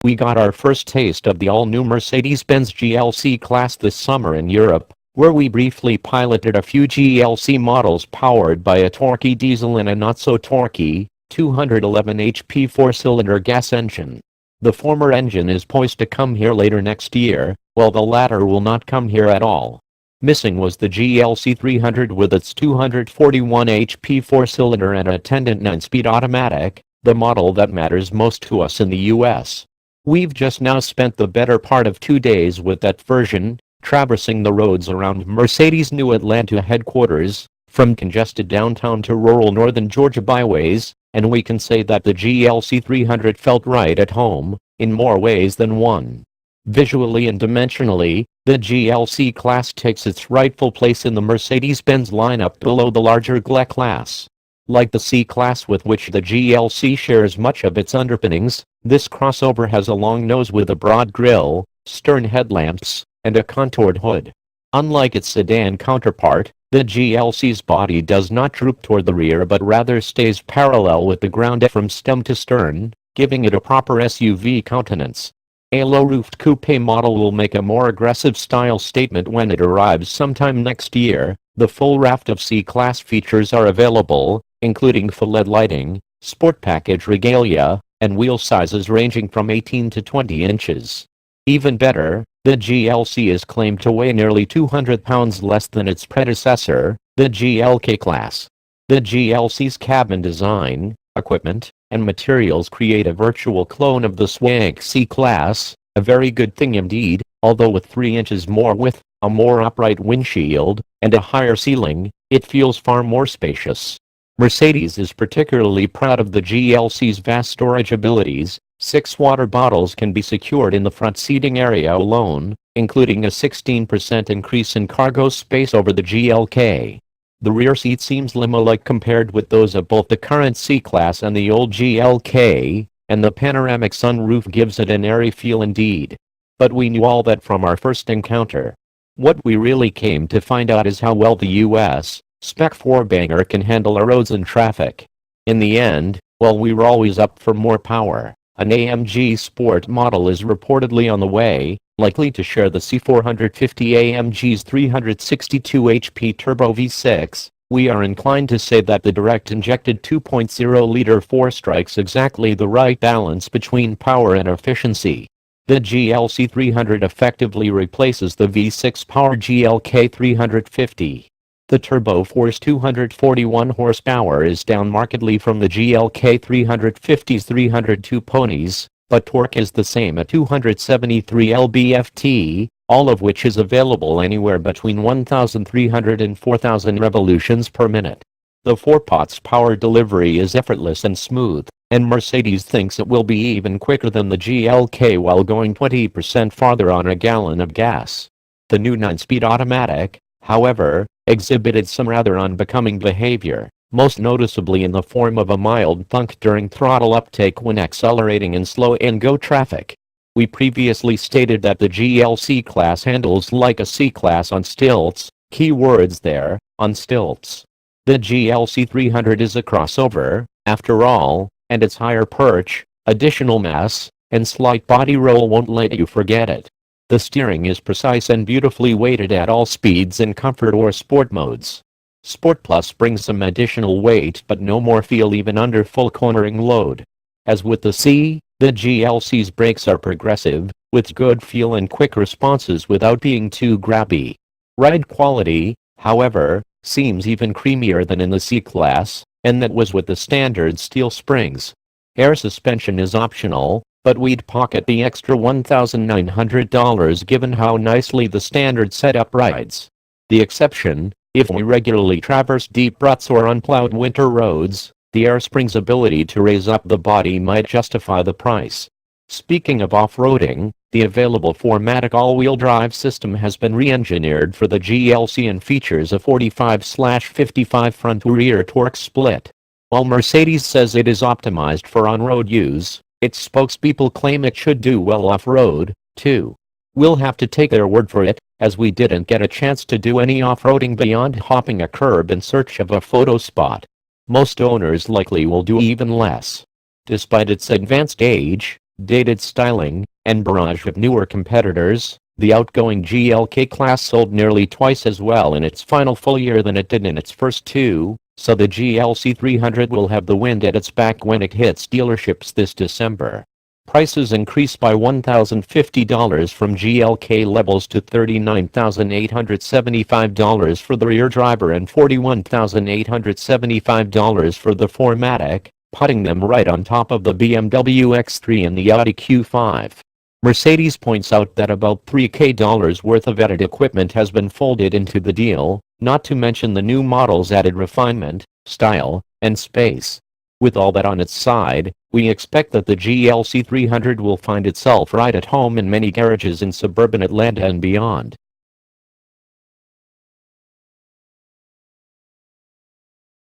We got our first taste of the all-new Mercedes Benz GLC class this summer in Europe, where we briefly piloted a few GLC models powered by a torquey diesel and a not-so-torquey, 211 HP four-cylinder gas engine. The former engine is poised to come here later next year, while the latter will not come here at all. Missing was the GLC300 with its 241 HP four-cylinder and attendant 9-speed automatic, the model that matters most to us in the US. We've just now spent the better part of 2 days with that version, traversing the roads around Mercedes' new Atlanta headquarters, from congested downtown to rural northern Georgia byways, and we can say that the GLC300 felt right at home, in more ways than one. Visually and dimensionally, the GLC class takes its rightful place in the Mercedes-Benz lineup below the larger GLE class. Like the C-Class with which the GLC shares much of its underpinnings, this crossover has a long nose with a broad grille, stern headlamps, and a contoured hood. Unlike its sedan counterpart, the GLC's body does not droop toward the rear but rather stays parallel with the ground from stem to stern, giving it a proper SUV countenance. A low-roofed coupe model will make a more aggressive style statement when it arrives sometime next year. The full raft of C-Class features are available, including full LED lighting, sport package regalia, and wheel sizes ranging from 18 to 20 inches. Even better, the GLC is claimed to weigh nearly 200 pounds less than its predecessor, the GLK class. The GLC's cabin design, equipment, and materials create a virtual clone of the swank C-Class, a very good thing indeed, although with 3 inches more width, a more upright windshield, and a higher ceiling, it feels far more spacious. Mercedes is particularly proud of the GLC's vast storage abilities. 6 water bottles can be secured in the front seating area alone, including a 16% increase in cargo space over the GLK. The rear seat seems limo-like compared with those of both the current C-Class and the old GLK, and the panoramic sunroof gives it an airy feel indeed. But we knew all that from our first encounter. What we really came to find out is how well the US Spec 4-banger can handle our roads and traffic. In the end, while we were always up for more power, an AMG Sport model is reportedly on the way, likely to share the C450 AMG's 362 HP turbo V6. We are inclined to say that the direct-injected 2.0-liter 4 strikes exactly the right balance between power and efficiency. The GLC300 effectively replaces the V6-powered GLK350. The Turbo Force 241 horsepower is down markedly from the GLK350's 302 ponies, but torque is the same at 273 lb-ft, all of which is available anywhere between 1,300 and 4,000 revolutions per minute. The 4-pot's power delivery is effortless and smooth, and Mercedes thinks it will be even quicker than the GLK while going 20% farther on a gallon of gas. The new 9-speed automatic, however, exhibited some rather unbecoming behavior, most noticeably in the form of a mild thunk during throttle uptake when accelerating in slow-and-go traffic. We previously stated that the GLC class handles like a C-Class on stilts, key words there, on stilts. The GLC300 is a crossover, after all, and its higher perch, additional mass, and slight body roll won't let you forget it. The steering is precise and beautifully weighted at all speeds in comfort or sport modes. Sport Plus brings some additional weight but no more feel even under full cornering load. As with the C, the GLC's brakes are progressive, with good feel and quick responses without being too grabby. Ride quality, however, seems even creamier than in the C-Class, and that was with the standard steel springs. Air suspension is optional, but we'd pocket the extra $1,900 given how nicely the standard setup rides. The exception, if we regularly traverse deep ruts or unplowed winter roads, the air spring's ability to raise up the body might justify the price. Speaking of off-roading, the available 4MATIC all-wheel drive system has been re-engineered for the GLC and features a 45/55 front-to-rear torque split. While Mercedes says it is optimized for on-road use, its spokespeople claim it should do well off-road, too. We'll have to take their word for it, as we didn't get a chance to do any off-roading beyond hopping a curb in search of a photo spot. Most owners likely will do even less. Despite its advanced age, dated styling, and barrage of newer competitors, the outgoing GLK class sold nearly twice as well in its final full year than it did in its first two, so the GLC300 will have the wind at its back when it hits dealerships this December. Prices increased by $1,050 from GLK levels to $39,875 for the rear driver and $41,875 for the 4MATIC, putting them right on top of the BMW X3 and the Audi Q5. Mercedes points out that about $3,000 worth of added equipment has been folded into the deal, not to mention the new model's added refinement, style, and space. With all that on its side, we expect that the GLC300 will find itself right at home in many garages in suburban Atlanta and beyond.